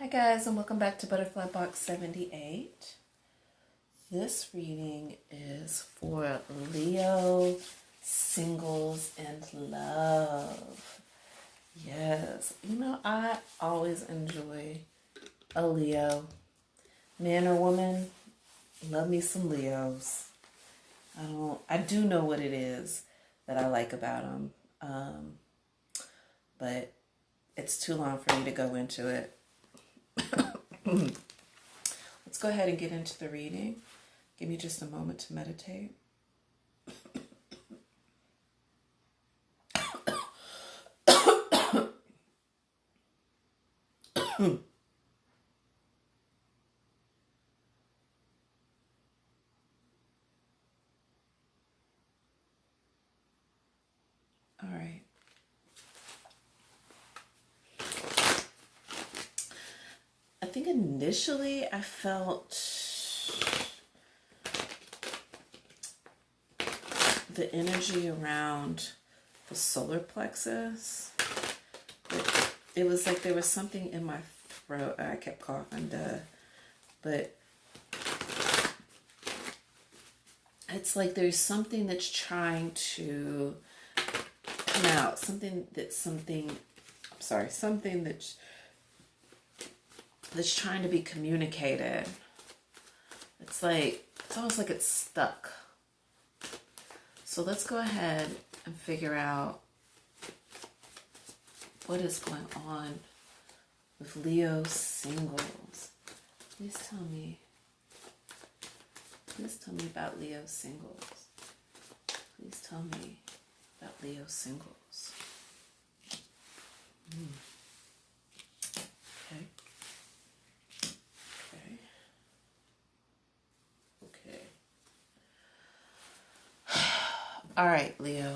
Hi guys, and welcome back to Butterfly Box 78. This reading is for Leo, singles, and love. Yes, I always enjoy a Leo. Man or woman, love me some Leos. I do know what it is that I like about them, but it's too long for me to go into it. Let's go ahead and get into the reading. Give me just a moment to meditate. All right. I think initially I felt the energy around the solar plexus. It was like there was something in my throat. I kept coughing, but it's like there's something that's trying to come out. Something that's trying to be communicated. It's almost like it's stuck. So let's go ahead and figure out what is going on with Leo singles. Please tell me about Leo singles. Please tell me about Leo singles. Okay. All right, Leo.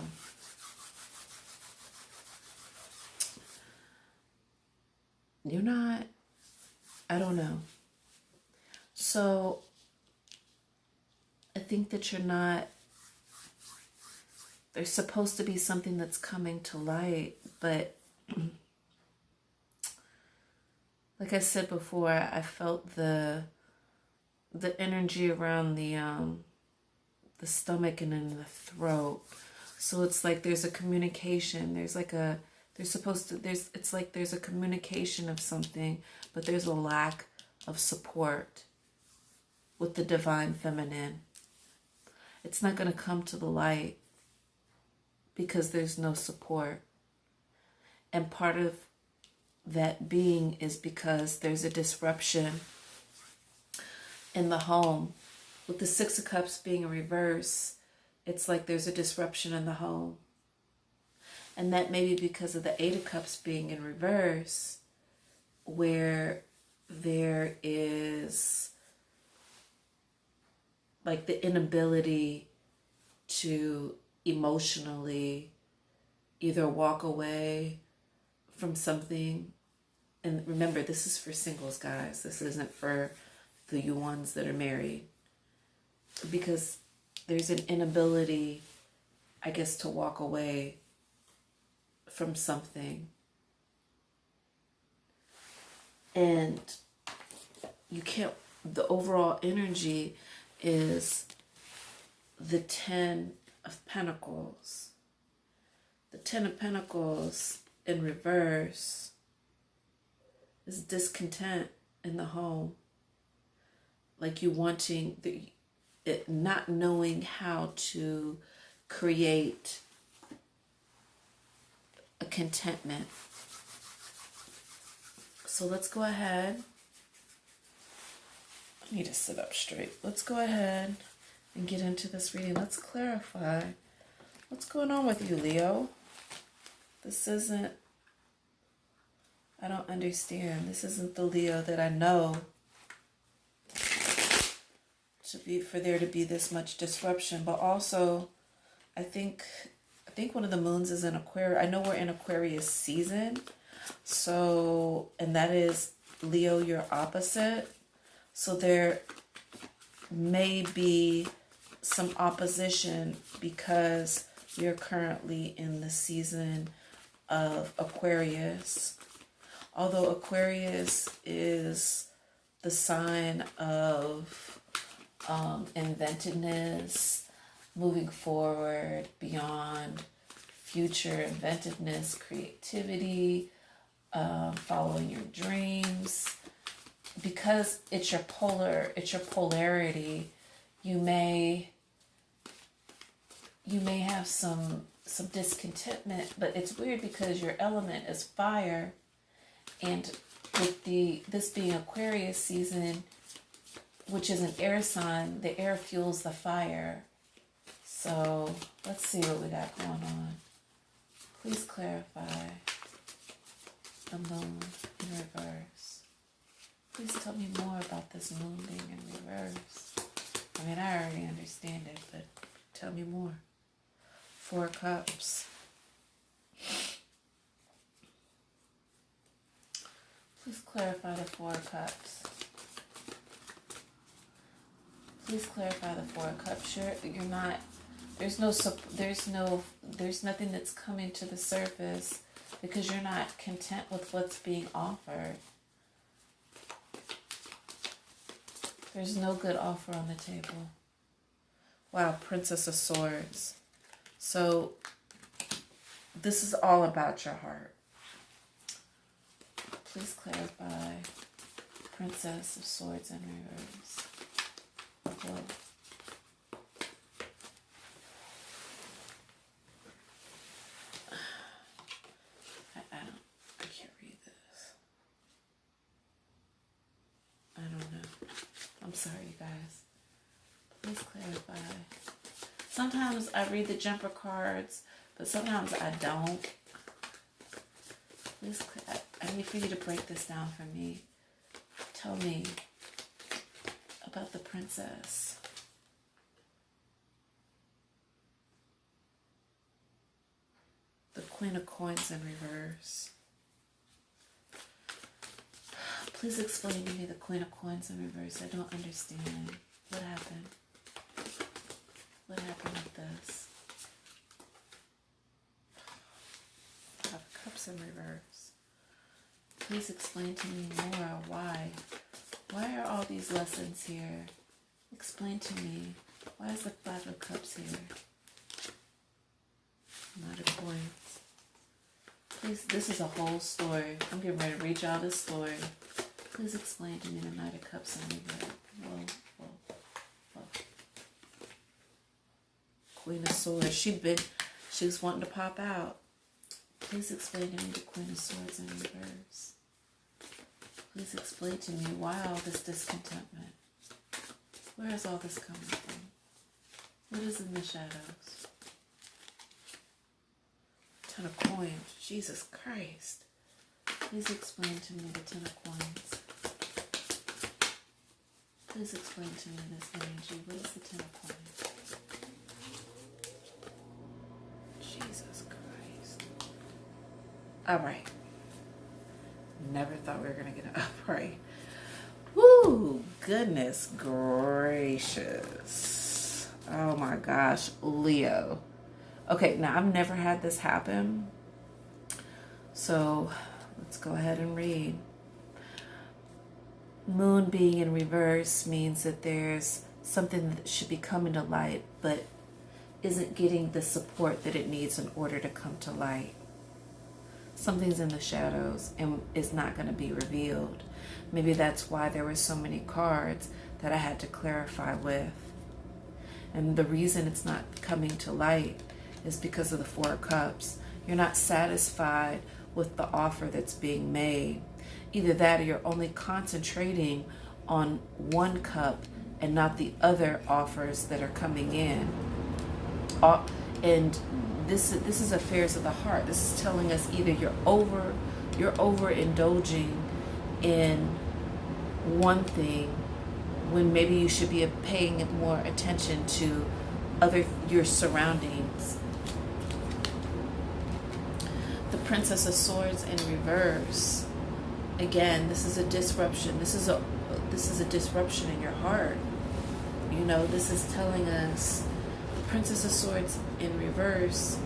You're not, I don't know. So I think that you're not, there's supposed to be something that's coming to light, but like I said before, I felt the energy around the stomach and in the throat. So it's like there's a communication. There's a communication of something, but there's a lack of support with the divine feminine. It's not going to come to the light because there's no support. And part of that being is because there's a disruption in the home. With the Six of Cups being in reverse, it's like there's a disruption in the home. And that may be because of the Eight of Cups being in reverse, where there is like the inability to emotionally either walk away from something. And remember, this is for singles, guys. This isn't for the ones that are married. Because there's an inability, I guess, to walk away from something. And you can't, the overall energy is the Ten of Pentacles. The Ten of Pentacles in reverse is discontent in the home. Like you wanting, not knowing how to create a contentment. So let's go ahead. I need to sit up straight. Let's go ahead and get into this reading. Let's clarify what's going on with you, Leo. I don't understand. This isn't the Leo that I know for there to be this much disruption. But also, I think one of the moons is in Aquarius. I know we're in Aquarius season. So, and that is Leo, your opposite. So there may be some opposition because you're currently in the season of Aquarius. although Aquarius is the sign of inventiveness, moving forward, beyond, future inventiveness, creativity, following your dreams. Because it's your polarity, you may have some discontentment, but it's weird because your element is fire, and with this being Aquarius season, which is an air sign, the air fuels the fire. So let's see what we got going on. Please clarify the moon in reverse. Please tell me more about this moon being in reverse. I mean, I already understand it, but tell me more. 4 Cups. Please clarify the 4 Cups. Please clarify the 4 Cups. You're not. There's nothing that's coming to the surface because you're not content with what's being offered. There's no good offer on the table. Wow, Princess of Swords. So this is all about your heart. Please clarify Princess of Swords in reverse. Whoa. I can't read this. I don't know. I'm sorry, you guys. Please clarify. Sometimes I read the jumper cards, but sometimes I don't. Please, I need for you to break this down for me. Tell me about the princess. The Queen of Coins in reverse. Please explain to me the Queen of Coins in reverse. I don't understand. What happened? What happened with this? 5 Cups in reverse. Please explain to me more. Why? Why are all these lessons here? Explain to me. Why is the 5 of Cups here? Knight of Coins. Please, this is a whole story. I'm getting ready to read y'all this story. Please explain to me the Knight of Cups in reverse. Whoa, whoa, whoa. Queen of Swords. She was wanting to pop out. Please explain to me the Queen of Swords in reverse. Please explain to me why all this discontentment. Where is all this coming from? What is in the shadows? 10 of Coins. Jesus Christ. Please explain to me the 10 of Coins. Please explain to me this energy. What is the 10 of Coins? Jesus Christ. All right. Never thought we were going to get an upright. Woo! Goodness gracious. Oh my gosh. Leo. Okay, now I've never had this happen. So let's go ahead and read. Moon being in reverse means that there's something that should be coming to light, but isn't getting the support that it needs in order to come to light. Something's in the shadows and is not going to be revealed. Maybe that's why there were so many cards that I had to clarify with. And the reason it's not coming to light is because of the 4 of Cups. You're not satisfied with the offer that's being made. Either that or you're only concentrating on one cup and not the other offers that are coming in. And this is affairs of the heart. This is telling us either you're overindulging in one thing when maybe you should be paying more attention to your surroundings. The Princess of Swords in reverse. Again, this is a disruption. This is a disruption in your heart. You know, this is telling us the Princess of Swords in reverse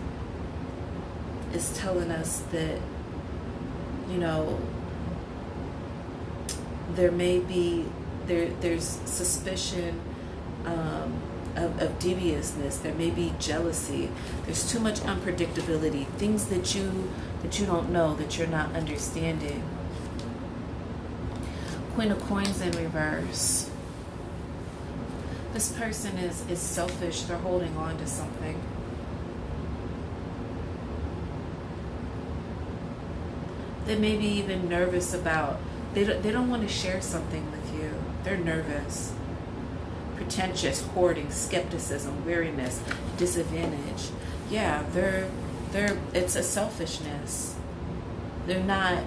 is telling us that, you know, there may be there's suspicion of deviousness. There may be jealousy. There's too much unpredictability, things that you don't know, that you're not understanding. Queen of Coins in reverse. This person is selfish. They're holding on to something. They may be even nervous about, they don't want to share something with you. They're nervous. Pretentious, hoarding, skepticism, weariness, disadvantage. Yeah, it's a selfishness. They're not,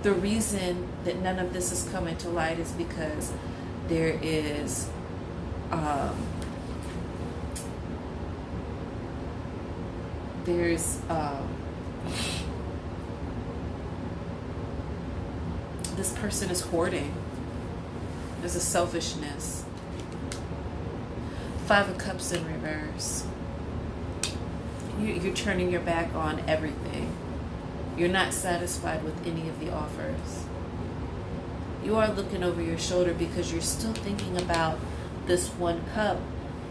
the reason that none of this is coming to light is because there is this person is hoarding. There's a selfishness. Five of Cups in reverse. You're turning your back on everything. You're not satisfied with any of the offers. You are looking over your shoulder because you're still thinking about this one cup,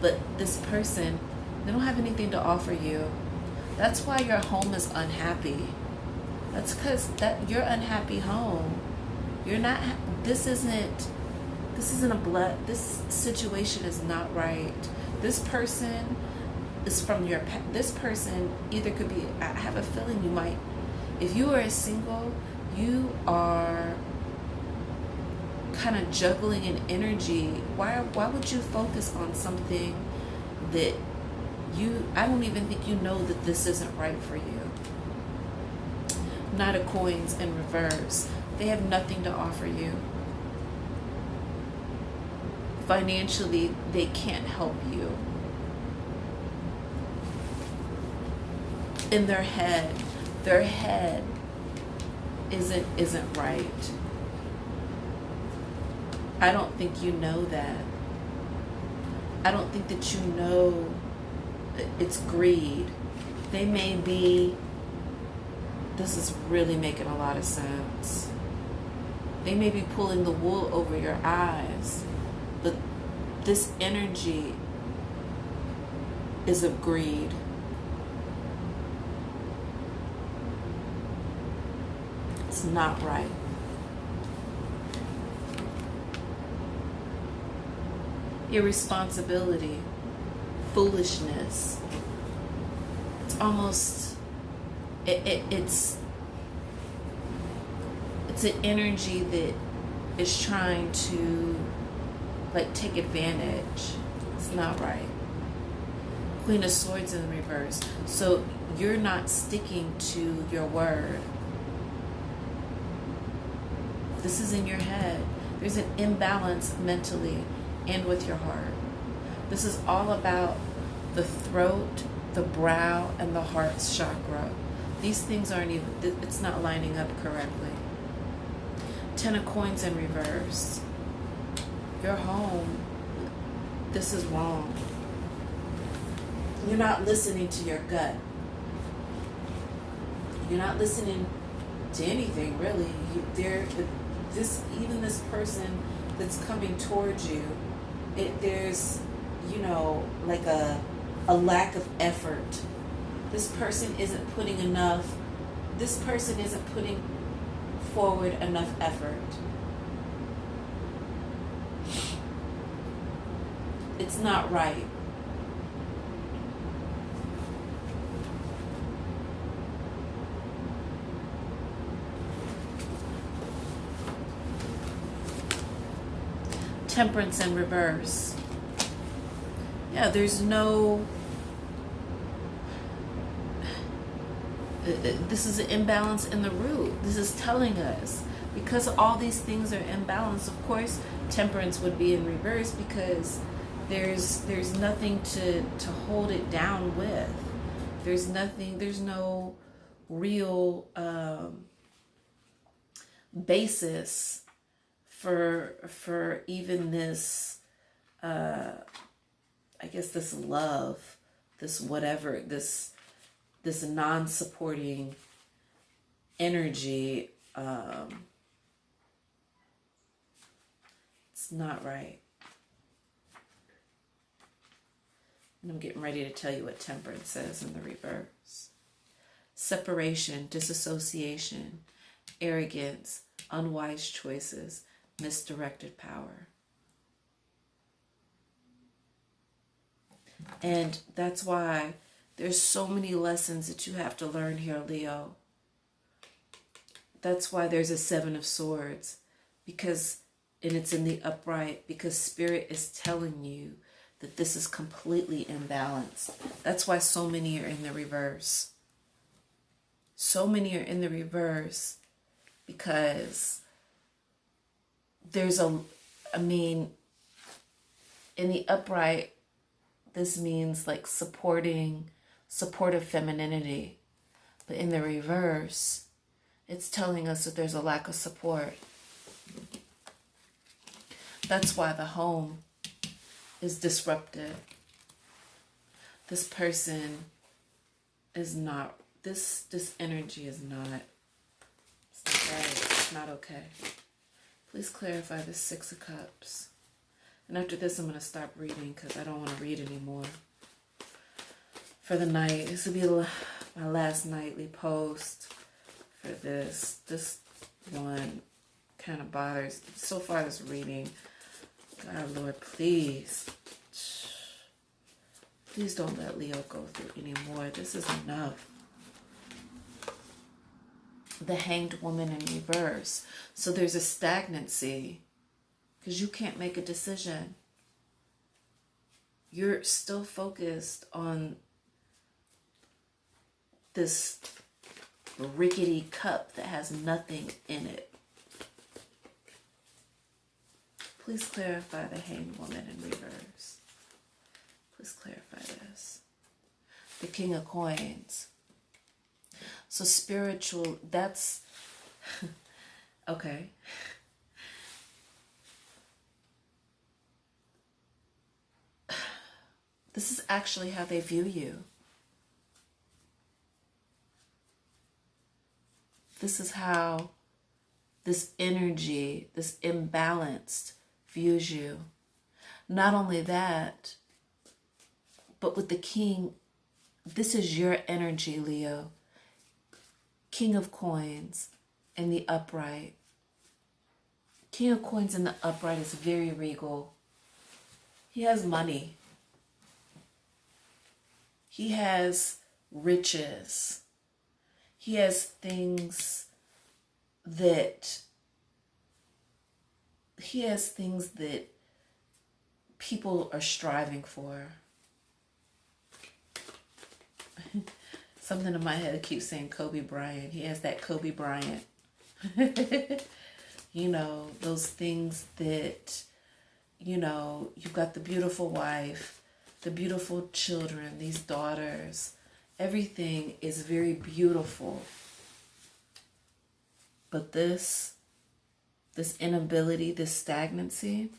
but this person, they don't have anything to offer you. That's why your home is unhappy. That's because you're unhappy home. You're not, this isn't this situation is not right. This person is from your, this person either could be, I have a feeling you might, if you are single, you are kind of juggling an energy. Why would you focus on something that I don't even think you know that this isn't right for you. Knight of Coins in reverse. They have nothing to offer you. Financially, they can't help you. In their head isn't right. I don't think you know that. I don't think that you know it's greed. They may be, this is really making a lot of sense. They may be pulling the wool over your eyes, but this energy is of greed. It's not right. Irresponsibility, foolishness. It's almost, it's an energy that is trying to like take advantage. It's not right. Queen of Swords in reverse. So you're not sticking to your word. This is in your head. There's an imbalance mentally and with your heart. This is all about the throat, the brow, and the heart chakra. These things aren't even, it's not lining up correctly. Ten of Coins in reverse. Your home, this is wrong. You're not listening to your gut. You're not listening to anything, really. Even this person that's coming towards you, there's, like a lack of effort. This person isn't putting forward enough effort. It's not right. Temperance in reverse. Yeah, there's no, this is an imbalance in the root. This is telling us, because all these things are imbalanced, of course, temperance would be in reverse because there's nothing to hold it down with. There's no real basis for even this, I guess this love, this whatever, this non-supporting energy It's not right. And I'm getting ready to tell you what temperance says in the reverse. Separation, disassociation, arrogance, unwise choices, misdirected power. And that's why there's so many lessons that you have to learn here, Leo. That's why there's a 7 of Swords, because, and it's in the upright, because Spirit is telling you that this is completely imbalanced. That's why so many are in the reverse. So many are in the reverse because there's in the upright, this means like supportive femininity. But in the reverse, it's telling us that there's a lack of support. That's why the home is disrupted. This person is not, this energy is not, it's not right, it's not okay. Please clarify the 6 of Cups. And after this, I'm going to stop reading because I don't want to read anymore. For the night, this will be my last nightly post for this. This one kind of bothers. So far, this reading, God, Lord, please. Please don't let Leo go through anymore. This is enough. The Hanged Woman in reverse. So there's a stagnancy because you can't make a decision. You're still focused on this rickety cup that has nothing in it. Please clarify the Hanged Woman in reverse. Please clarify this. The King of Coins. So spiritual, that's, okay. This is actually how they view you. This is how this energy, this imbalanced, views you. Not only that, but with the King, this is your energy, Leo. King of Coins in the upright. King of Coins in the upright is very regal. He has money. He has riches. He has things that people are striving for. Something in my head keeps saying Kobe Bryant. He has that Kobe Bryant. You know, those things that, you know, you've got the beautiful wife, the beautiful children, these daughters. Everything is very beautiful. But this inability, this stagnancy,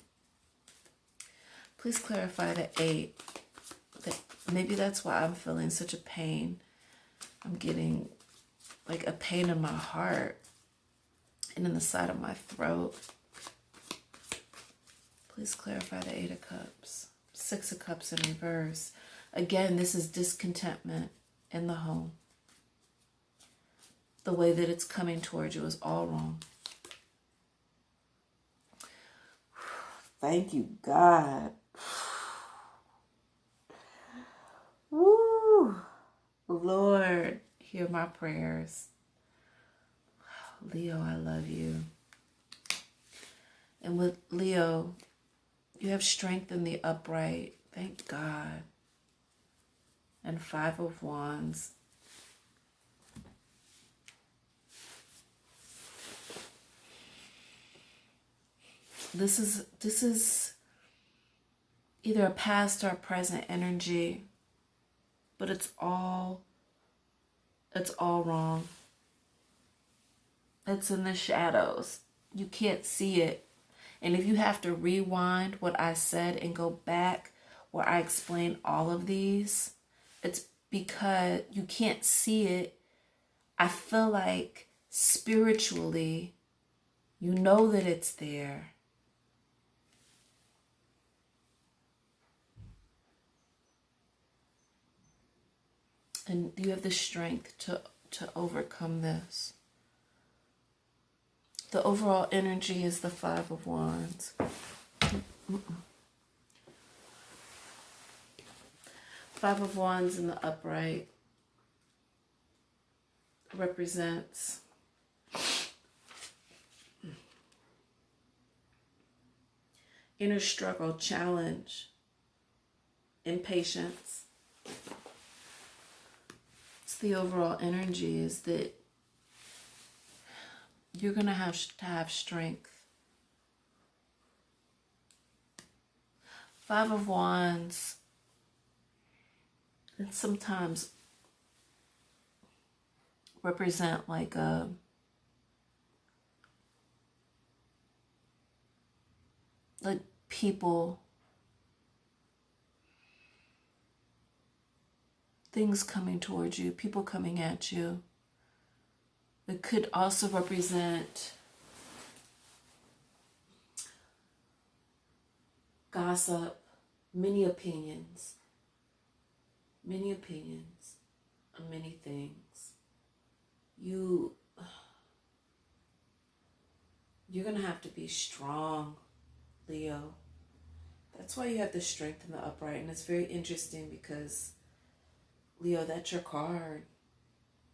please clarify the 8. That maybe that's why I'm feeling such a pain. I'm getting like a pain in my heart and in the side of my throat. Please clarify the 8 of Cups. 6 of Cups in reverse. Again, this is discontentment in the home. The way that it's coming towards you is all wrong. Thank you, God. Woo! Lord, hear my prayers. Leo, I love you. And with Leo, you have strength in the upright. Thank God. And 5 of Wands. This is either a past or a present energy, but it's all wrong. It's in the shadows. You can't see it. And if you have to rewind what I said and go back where I explain all of these, it's because you can't see it. I feel like spiritually, you know that it's there. And you have the strength to overcome this. The overall energy is the Five of Wands. Five of Wands in the upright represents inner struggle, challenge, impatience. It's the overall energy is that you're going to have strength. Five of Wands, and sometimes represent like people, things coming towards you, people coming at you. It could also represent gossip, many opinions on many things. You're going to have to be strong, Leo. That's why you have the strength in the upright. And it's very interesting because, Leo, that's your card.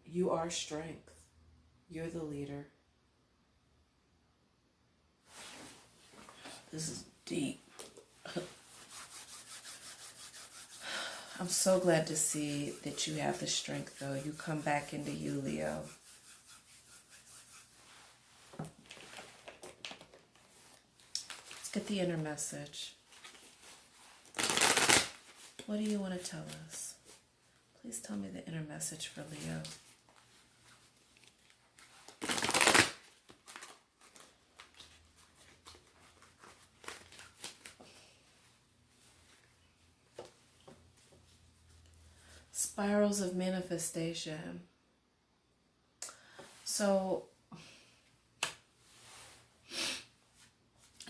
You are strength. You're the leader. This is deep. I'm so glad to see that you have the strength, though. You come back into you, Leo. Let's get the inner message. What do you want to tell us? Please tell me the inner message for Leo. Spirals of manifestation. So,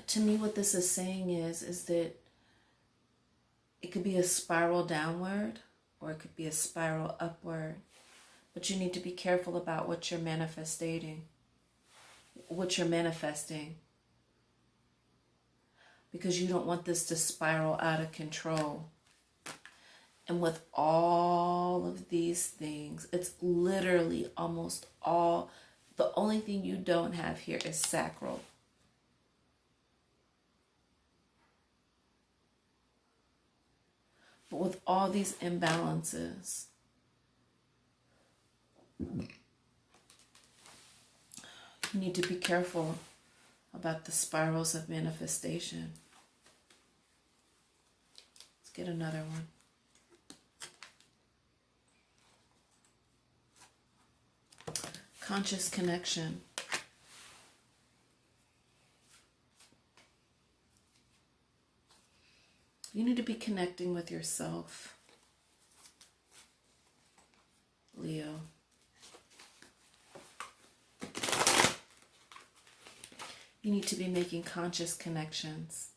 to me, what this is saying is that it could be a spiral downward or it could be a spiral upward. But you need to be careful about what you're manifesting. Because you don't want this to spiral out of control. And with all of these things, it's literally almost all, the only thing you don't have here is sacral. But with all these imbalances, you need to be careful about the spirals of manifestation. Let's get another one. Conscious connection. You need to be connecting with yourself, Leo. You need to be making conscious connections,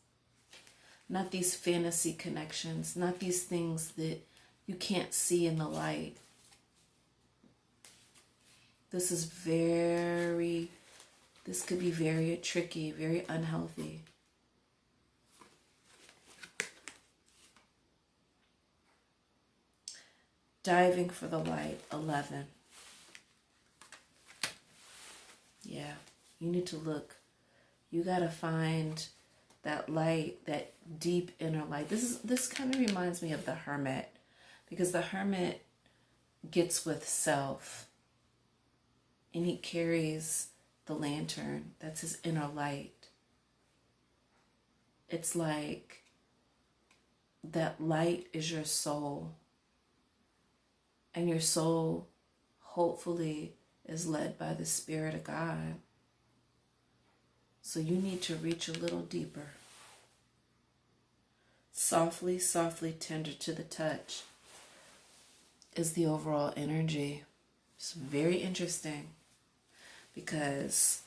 not these fantasy connections, not these things that you can't see in the light. This could be very tricky, very unhealthy. Diving for the light, 11. Yeah, you need to look. You got to find that light, that deep inner light. This kind of reminds me of the hermit, because the hermit gets with self. And he carries the lantern. That's his inner light. It's like that light is your soul. And your soul, hopefully, is led by the Spirit of God. So you need to reach a little deeper. Softly, softly, tender to the touch is the overall energy. It's very interesting. Because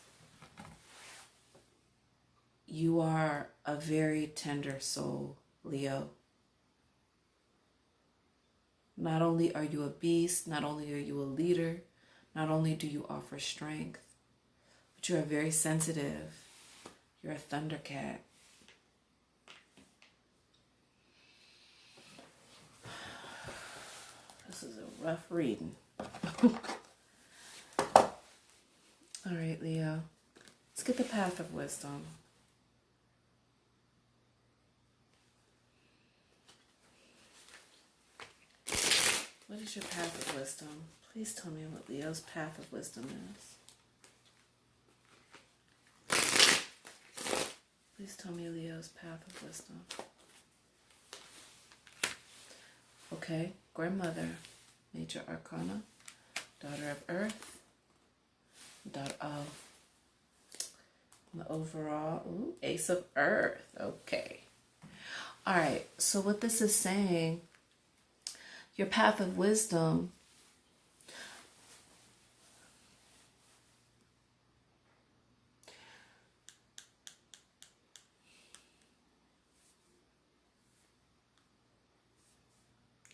you are a very tender soul, Leo. Not only are you a beast, not only are you a leader, not only do you offer strength, but you are very sensitive. You're a thundercat. This is a rough reading. All right, Leo. Let's get the path of wisdom. What is your path of wisdom? Please tell me what Leo's path of wisdom is. Please tell me Leo's path of wisdom. Okay, grandmother, major arcana, daughter of earth, the overall, ace of earth. Okay. All right, so what this is saying, your path of wisdom,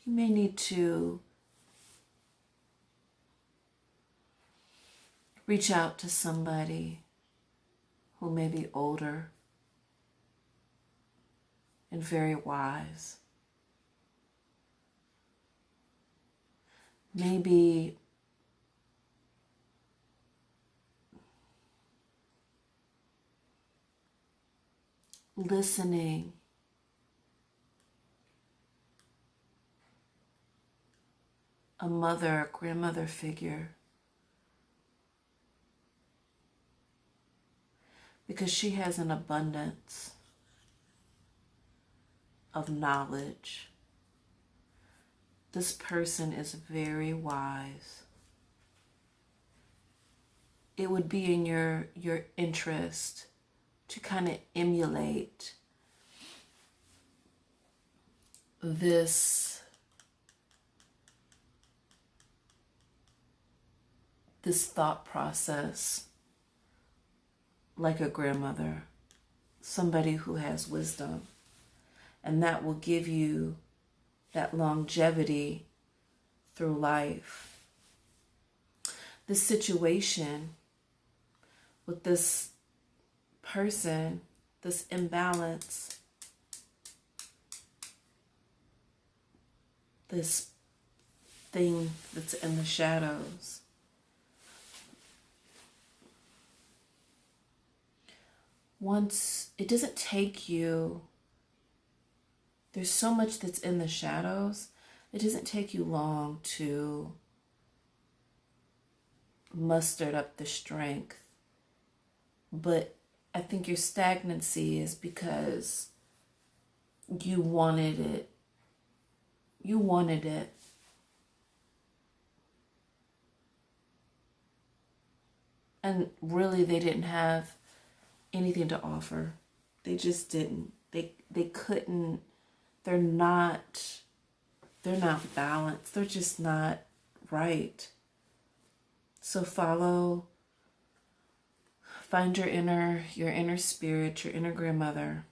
you may need to reach out to somebody who may be older and very wise. Maybe listening, a mother, a grandmother figure, because she has an abundance of knowledge. This person is very wise. It would be in your interest to kind of emulate this thought process, like a grandmother, somebody who has wisdom, and that will give you that longevity through life. This situation with this person, this imbalance, this thing that's in the shadows, once it doesn't take you, there's so much that's in the shadows, it doesn't take you long to muster up the strength. But I think your stagnancy is because you wanted it. You wanted it. And really, they didn't have anything to offer. They just didn't. They couldn't. They're not balanced. They're just not right. So find your inner spirit, your inner grandmother.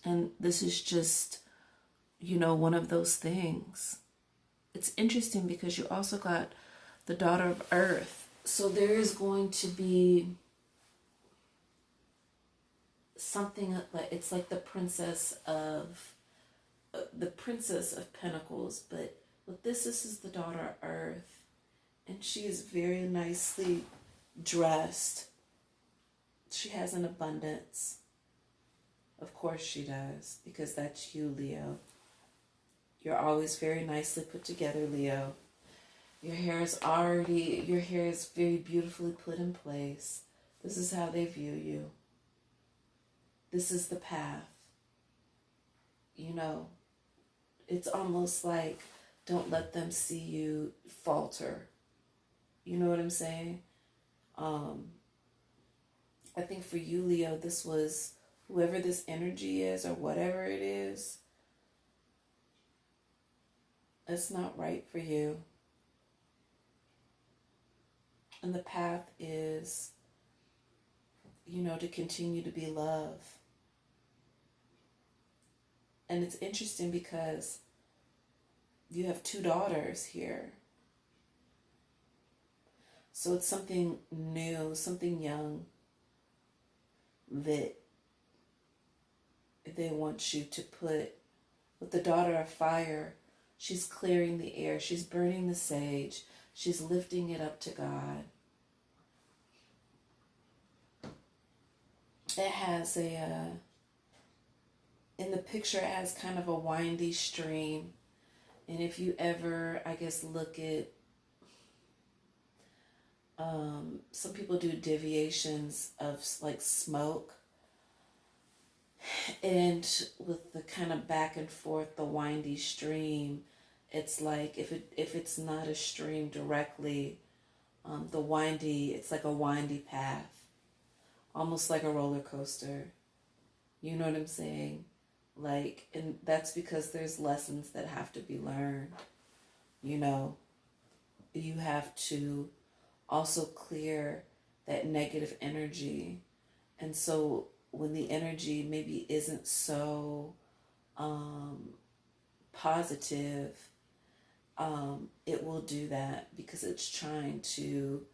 And this is just, one of those things. It's interesting because you also got the daughter of earth. So there is going to be something like, it's like the princess of Pentacles, but with this is the daughter of earth, and she is very nicely dressed. She has an abundance. Of course she does, because that's you, Leo. You're always very nicely put together, Leo. Your hair is very beautifully put in place. This is how they view you. This is the path. It's almost like, don't let them see you falter. You know what I'm saying? I think for you, Leo, this was whoever this energy is or whatever it is, it's not right for you. And the path is, to continue to be love. And it's interesting because you have 2 daughters here. So it's something new, something young that they want you to put. With the daughter of fire, she's clearing the air, she's burning the sage, she's lifting it up to God. It has in the picture, it has kind of a windy stream. And if you ever, I guess, look at, some people do deviations of like smoke. And with the kind of back and forth, the windy stream, it's like if it's not a stream directly, it's like a windy path, almost like a roller coaster. You know what I'm saying? Like, and that's because there's lessons that have to be learned. You know, you have to also clear that negative energy. And so when the energy maybe isn't so positive, it will do that because it's trying to,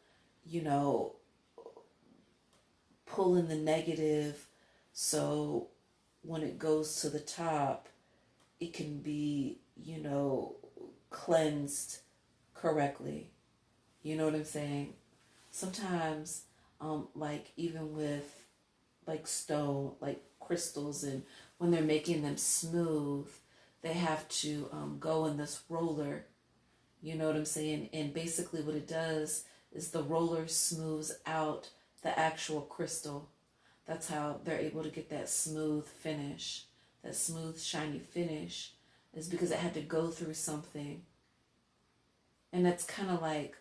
you know, pull in the negative, so when it goes to the top, it can be, you know, cleansed correctly. You know what I'm saying? Sometimes, like even with like stone, like crystals, and when they're making them smooth, they have to go in this roller. You know what I'm saying? And basically what it does is the roller smooths out the actual crystal. That's how they're able to get that smooth finish, that smooth, shiny finish, is because it had to go through something. And that's kind of like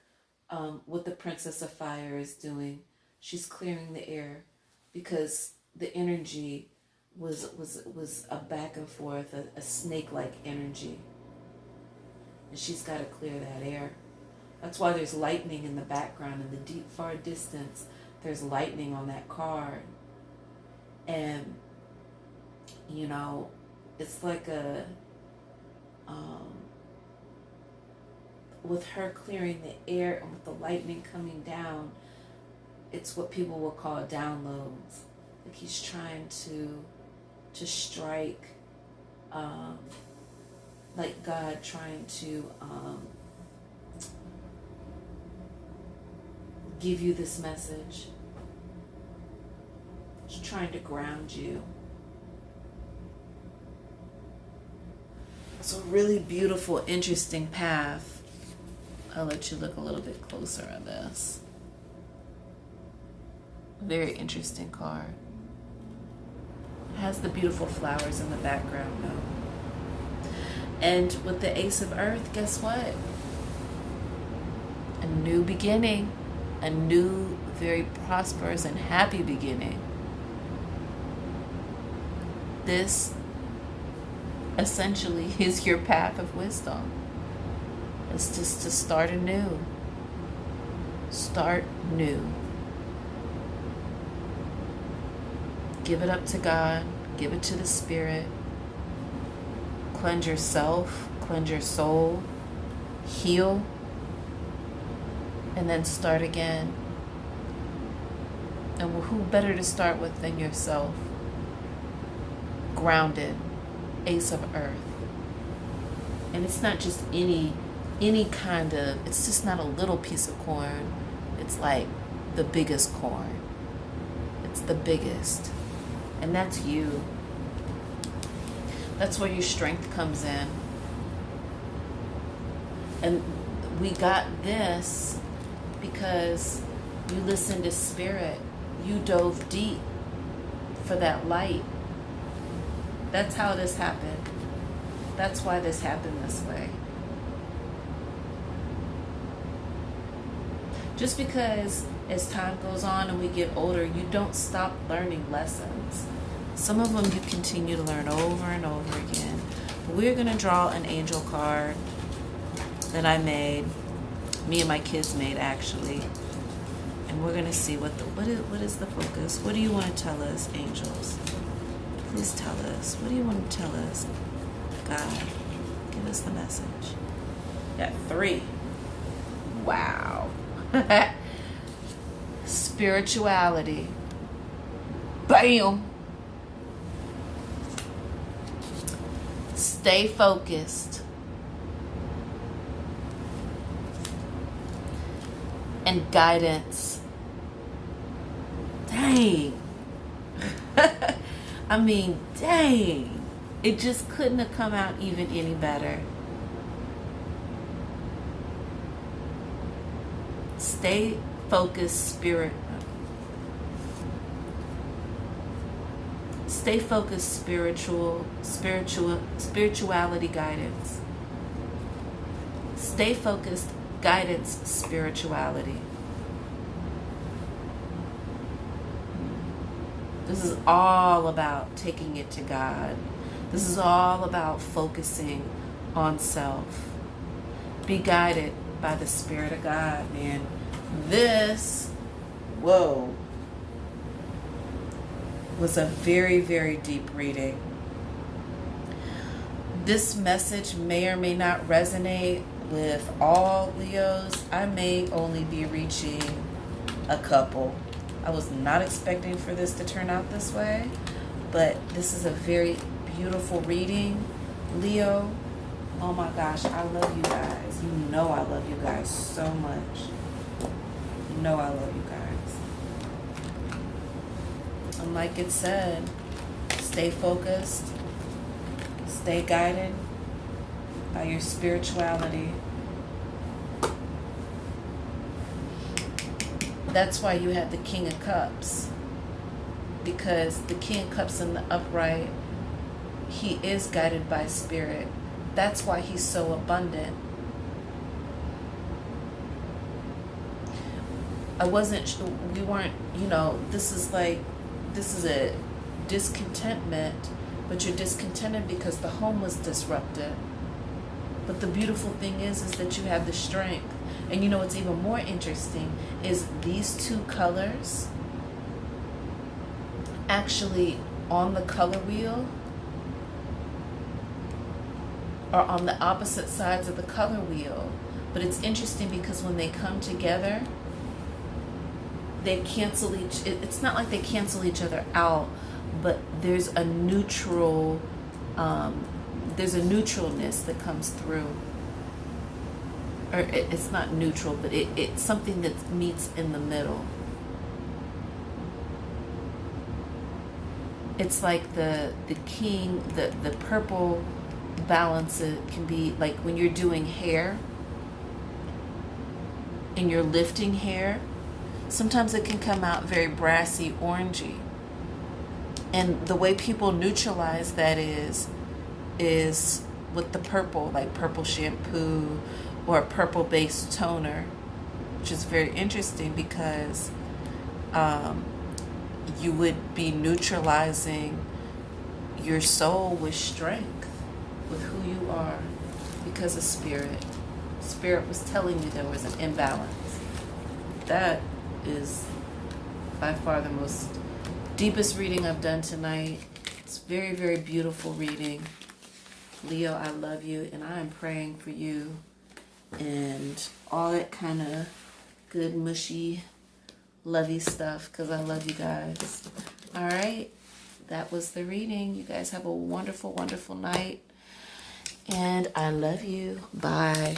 what the Princess of Fire is doing. She's clearing the air because the energy was a back and forth, a snake-like energy. And she's got to clear that air. That's why there's lightning in the background. In the deep, far distance, there's lightning on that card. And, you know, it's like with her clearing the air and with the lightning coming down, it's what people will call downloads. Like he's trying to strike, like God trying to give you this message. He's trying to ground you. It's a really beautiful, interesting path. I'll let you look a little bit closer at this. Very interesting card. It has the beautiful flowers in the background though. And with the Ace of Earth, guess what? A new beginning. A new, very prosperous and happy beginning. This essentially is your path of wisdom. It's just to start anew. Start new. Give it up to God. Give it to the Spirit. Cleanse yourself. Cleanse your soul. Heal. And then start again. And who better to start with than yourself? Grounded. Ace of Earth. And it's not just any kind of, it's just not a little piece of corn. It's like the biggest corn. It's the biggest. And that's you. That's where your strength comes in. And we got this because you listened to Spirit. You dove deep for that light. That's how this happened. That's why this happened this way. Just because as time goes on and we get older, you don't stop learning lessons. Some of them you continue to learn over and over again. But we're going to draw an angel card that I made. Me and my kids made, actually. And we're going to see what is the focus. What do you want to tell us, angels? Please tell us. What do you want to tell us? God, give us the message. Got 3. Wow. Spirituality. Bam. Stay focused. And guidance. Dang. I mean, dang. It just couldn't have come out even any better. Stay focused, Stay focused, spirituality guidance. Stay focused, guidance, spirituality. This is all about taking it to God. This is all about focusing on self. Be guided by the Spirit of God, man. This, whoa, was a very, very deep reading. This message may or may not resonate with all Leos. I may only be reaching a couple. I was not expecting for this to turn out this way, but this is a very beautiful reading. Leo, oh my gosh, I love you guys. You know I love you guys so much. You know I love you guys. And like it said, stay focused, stay guided by your spirituality. That's why you have the King of Cups, because the King of Cups in the upright, he is guided by spirit. That's why he's so abundant. We weren't, this is a discontentment, but you're discontented because the home was disrupted. But the beautiful thing is that you have the strength. And what's even more interesting is these 2 colors actually on the color wheel are on the opposite sides of the color wheel. But it's interesting because when they come together, they cancel it's not like they cancel each other out, but there's a neutral, there's a neutralness that comes through. Or it's not neutral, but it's something that meets in the middle. It's like the king, the purple balance. It can be like when you're doing hair and you're lifting hair, sometimes it can come out very brassy, orangey. And the way people neutralize that is with the purple, like purple shampoo or a purple based toner, which is very interesting because you would be neutralizing your soul with strength, with who you are, because of spirit. Spirit was telling you there was an imbalance. That is by far the most deepest reading I've done tonight. It's very, very beautiful reading. Leo, I love you, and I am praying for you and all that kind of good, mushy, lovey stuff, because I love you guys. All right, that was the reading. You guys have a wonderful, wonderful night, and I love you. Bye.